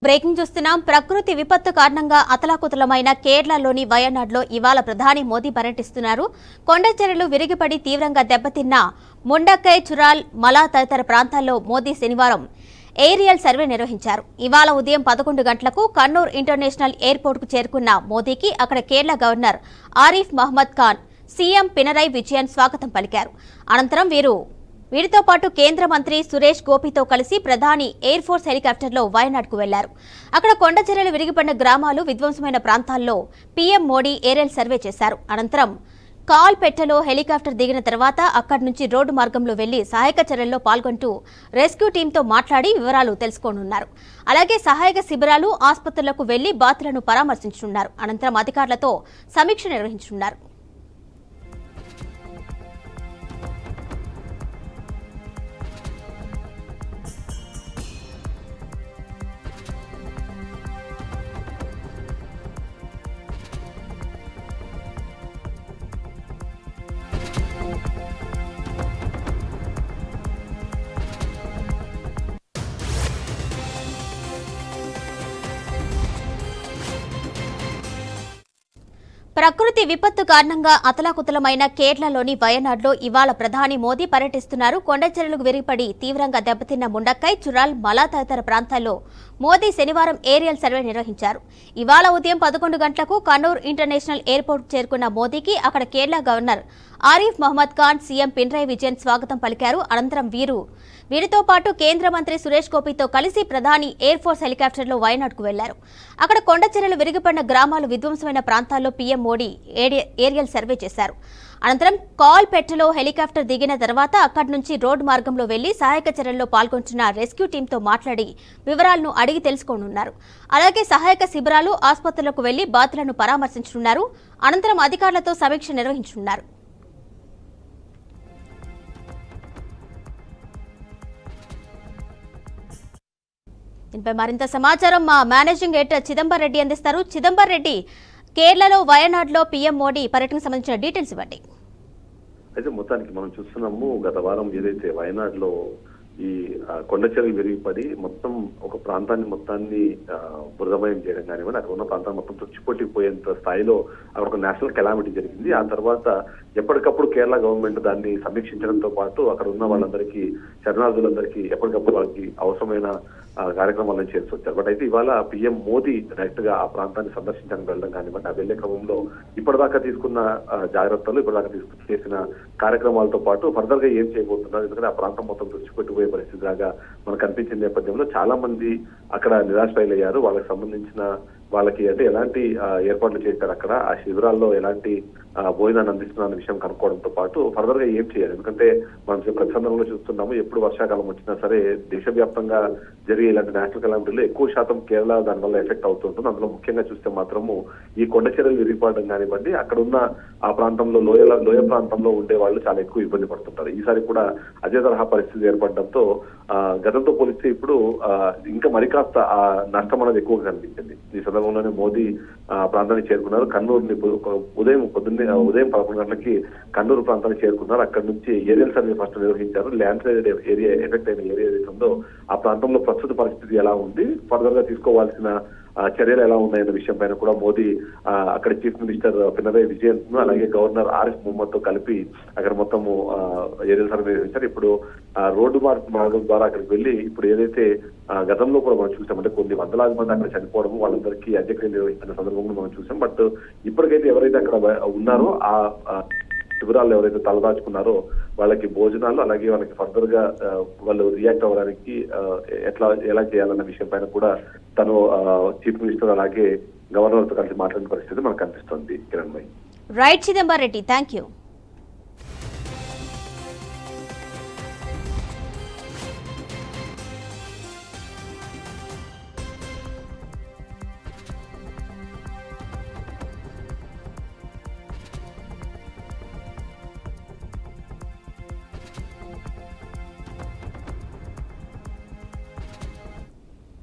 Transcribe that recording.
Breaking చూస్తున్నాం. ప్రకృతి విపత్తు కారణంగా అతలాకుతలమైన కేరళలోని వయనాడ్లో ఇవాళ ప్రధాని మోదీ పర్యటిస్తున్నారు. కొండచర్యలు విరిగిపడి తీవ్రంగా దెబ్బతిన్న ముండక్కై, చురాల్, మలా తదితర ప్రాంతాల్లో మోదీ శనివారం ఏరియల్ సర్వే నిర్వహించారు. ఇవాళ ఉదయం 11 గంటలకు కన్నూర్ ఇంటర్నేషనల్ ఎయిర్పోర్టుకు చేరుకున్న మోదీకి అక్కడ కేరళ గవర్నర్ ఆరిఫ్ మహ్మద్ ఖాన్, సీఎం పినరయ్ విజయన్ స్వాగతం పలికారు. అనంతరం వీరితో పాటు కేంద్ర మంత్రి సురేష్ గోపితో కలిసి ప్రధాని ఎయిర్ ఫోర్స్ హెలికాప్టర్లో వయనాడ్కు వెళ్లారు. అక్కడ కొండచర్యలు విరిగిపడిన గ్రామాలు, విధ్వంసమైన ప్రాంతాల్లో పీఎం మోడీ ఏరియల్ సర్వే చేశారు. అనంతరం కాల్పెట్టలో హెలికాప్టర్ దిగిన తర్వాత అక్కడి నుంచి రోడ్డు మార్గంలో వెళ్లి సహాయక చర్యల్లో పాల్గొంటూ రెస్క్యూ టీంతో మాట్లాడి వివరాలు తెలుసుకోనున్నారు. అలాగే సహాయక శిబిరాలు, ఆసుపత్రులకు వెళ్లి బాధితులను పరామర్శించనున్నారు. అనంతరం అధికారులతో సమీక్ష నిర్వహించనున్నారు. ప్రకృతి విపత్తు కారణంగా అతలాకుతలమైన కేరళలోని వయనాడ్లో ఇవాళ ప్రధాని మోదీ పర్యటిస్తున్నారు. కొండచర్యలకు విరిగిపడి తీవ్రంగా దెబ్బతిన్న ముండక్కై, చురాల్, మలా తదితర ప్రాంతాల్లో మోదీ శనివారం ఏరియల్ సర్వే నిర్వహించారు. ఇవాళ ఉదయం 11 గంటలకు కన్నూర్ ఇంటర్నేషనల్ ఎయిర్పోర్టుకు చేరుకున్న మోదీకి అక్కడ కేరళ గవర్నర్ ఆరిఫ్ మహ్మద్ ఖాన్, సీఎం పినరయ్ విజయన్ స్వాగతం పలికారు. అనంతరం వీరితో పాటు కేంద్ర మంత్రి సురేష్ గోపితో కలిసి ప్రధాని ఎయిర్ ఫోర్స్ హెలికాప్టర్లో వయనాడ్కు వెళ్లారు. అక్కడ కొండచర్యలు విరిగిపడిన గ్రామాలు, విధ్వంసమైన ప్రాంతాల్లో పీఎం మోడీ ఏరియల్ సర్వే చేశారు. అనంతరం కాల్పెట్టలో హెలికాప్టర్ దిగిన తర్వాత అక్కడి నుంచి రోడ్డు మార్గంలో వెళ్లి సహాయక చర్యల్లో పాల్గొంటున్న రెస్క్యూ టీంతో మాట్లాడి వివరాలను అడిగి తెలుసుకోనున్నారు. అలాగే సహాయక శిబిరాలు, ఆసుపత్రులకు వెళ్లి బాధితులను పరామర్శించనున్నారు. అనంతరం అధికారులతో సమీక్ష నిర్వహించనున్నారు. దీనిపై మరింత సమాచారం మా మేనేజింగ్ ఎడిటర్ చిదంబర్ రెడ్డి అందిస్తారు. చిదంబర్ రెడ్డి, కేరళలో వయనాడ్లో పీఎం మోడీ పర్యటనకు సంబంధించిన డీటెయిల్స్ ఇవ్వండి. అయితే మొత్తానికి మనం చూస్తున్నాము, గత వారం ఏదైతే వయనాడ్లో ఈ కొండచర్యలు విరిగిపడి మొత్తం ఒక ప్రాంతాన్ని మొత్తాన్ని బురదమయం చేయడం కానివ్వండి, అక్కడ ఉన్న ప్రాంతాన్ని మొత్తం తుచ్చిపొట్టిపోయేంత స్థాయిలో అక్కడ ఒక నేషనల్ కెలామిటీ జరిగింది. ఆ తర్వాత ఎప్పటికప్పుడు కేరళ గవర్నమెంట్ దాన్ని సమీక్షించడంతో పాటు అక్కడ ఉన్న వాళ్ళందరికీ, శరణార్థులందరికీ ఎప్పటికప్పుడు వాళ్ళకి అవసరమైన కార్యక్రమాలను చేసి వచ్చారు. బట్ అయితే ఇవాళ పీఎం మోదీ డైరెక్ట్ గా ఆ ప్రాంతాన్ని సందర్శించడానికి వెళ్ళడం కానివ్వండి, ఆ వెళ్లే క్రమంలో ఇప్పటిదాకా తీసుకున్న జాగ్రత్తలు, ఇప్పటిదాకా చేసిన కార్యక్రమాలతో పాటు ఫర్దర్ గా ఏం చేయబోతున్నారు, ఎందుకంటే ఆ ప్రాంతం మొత్తం తుడిచిపెట్టిపోయే పరిస్థితి లాగా మనకు కనిపించిన నేపథ్యంలో చాలా మంది అక్కడ నిరాశ్రయులయ్యారు. వాళ్ళకి సంబంధించిన వాళ్ళకి అంటే ఎలాంటి ఏర్పాట్లు చేశారు, అక్కడ ఆ శిబిరాల్లో ఎలాంటి భోజనాన్ని అందిస్తున్న విషయం కనుక్కోవడంతో పాటు ఫర్దర్ గా ఏం చేయాలి. ఎందుకంటే మనం ప్రతి సందర్భంలో చూస్తున్నాము, ఎప్పుడు వర్షాకాలం వచ్చినా సరే దేశవ్యాప్తంగా జరిగే ఇలాంటి నేషనల్ కెలామిటీలో ఎక్కువ శాతం కేరళ దానివల్ల ఎఫెక్ట్ అవుతుంటుంది. అందులో ముఖ్యంగా చూస్తే మాత్రము ఈ కొండచర్యలు విరిగిపడడం కానివ్వండి, అక్కడ ఉన్న ఆ ప్రాంతంలో లోయ ప్రాంతంలో ఉండే వాళ్ళు చాలా ఎక్కువ ఇబ్బంది పడుతుంటారు. ఈసారి కూడా అదే తరహా పరిస్థితి ఏర్పడడంతో గతంతో పోలిస్తే ఇప్పుడు ఇంకా మరికాస్త ఆ నష్టం అనేది ఎక్కువగా కనిపించింది. ఈ సందర్భంలోనే మోదీ ప్రాంతానికి చేరుకున్నారు. కన్నూరుని ఉదయం 11 గంటలకి కన్నూరు ప్రాంతానికి చేరుకున్నారు. అక్కడ నుంచి ఏరియల్ సర్వే ఫస్ట్ నిర్వహించారు. ల్యాండ్ స్లైడ్ ఏరియా ఎఫెక్ట్ అయిన ఏరియా ఏదైతే ఉందో ఆ ప్రాంతంలో ప్రస్తుత పరిస్థితి ఎలా ఉంది, ఫర్దర్ గా తీసుకోవాల్సిన చర్యలు ఎలా ఉన్నాయన్న విషయం పైన కూడా మోదీ అక్కడ చీఫ్ మినిస్టర్ పినరయ్ విజయన్, అలాగే గవర్నర్ ఆరిఫ్ మహ్మద్ తో కలిపి అక్కడ మొత్తము ఏరియల్ సర్వే నిర్వహించారు. ఇప్పుడు రోడ్డు మార్గం ద్వారా అక్కడికి వెళ్లి ఇప్పుడు ఏదైతే గతంలో కూడా మనం చూసామంటే కొన్ని వందలాది మంది అక్కడ చనిపోవడం, వాళ్ళందరికీ అంత్యక్రియలు నిర్వహించిన సందర్భంలో మనం చూసాం. బట్ ఇప్పటికైతే ఎవరైతే అక్కడ ఉన్నారో ఆ శిబిరాల్లో ఎవరైతే తలదాచుకున్నారో వాళ్ళకి భోజనాలు, అలాగే వాళ్ళకి ఫర్దర్ గా వాళ్ళు రియాక్ట్ అవ్వడానికి ఎలా చేయాలన్న విషయం పైన కూడా తను చీఫ్ మినిస్టర్ అలాగే గవర్నర్ తో కలిసి మాట్లాడిన పరిస్థితి మనకు కనిపిస్తుంది. కిరణ్ భాయ్. Right Chidambar Reddy, thank you.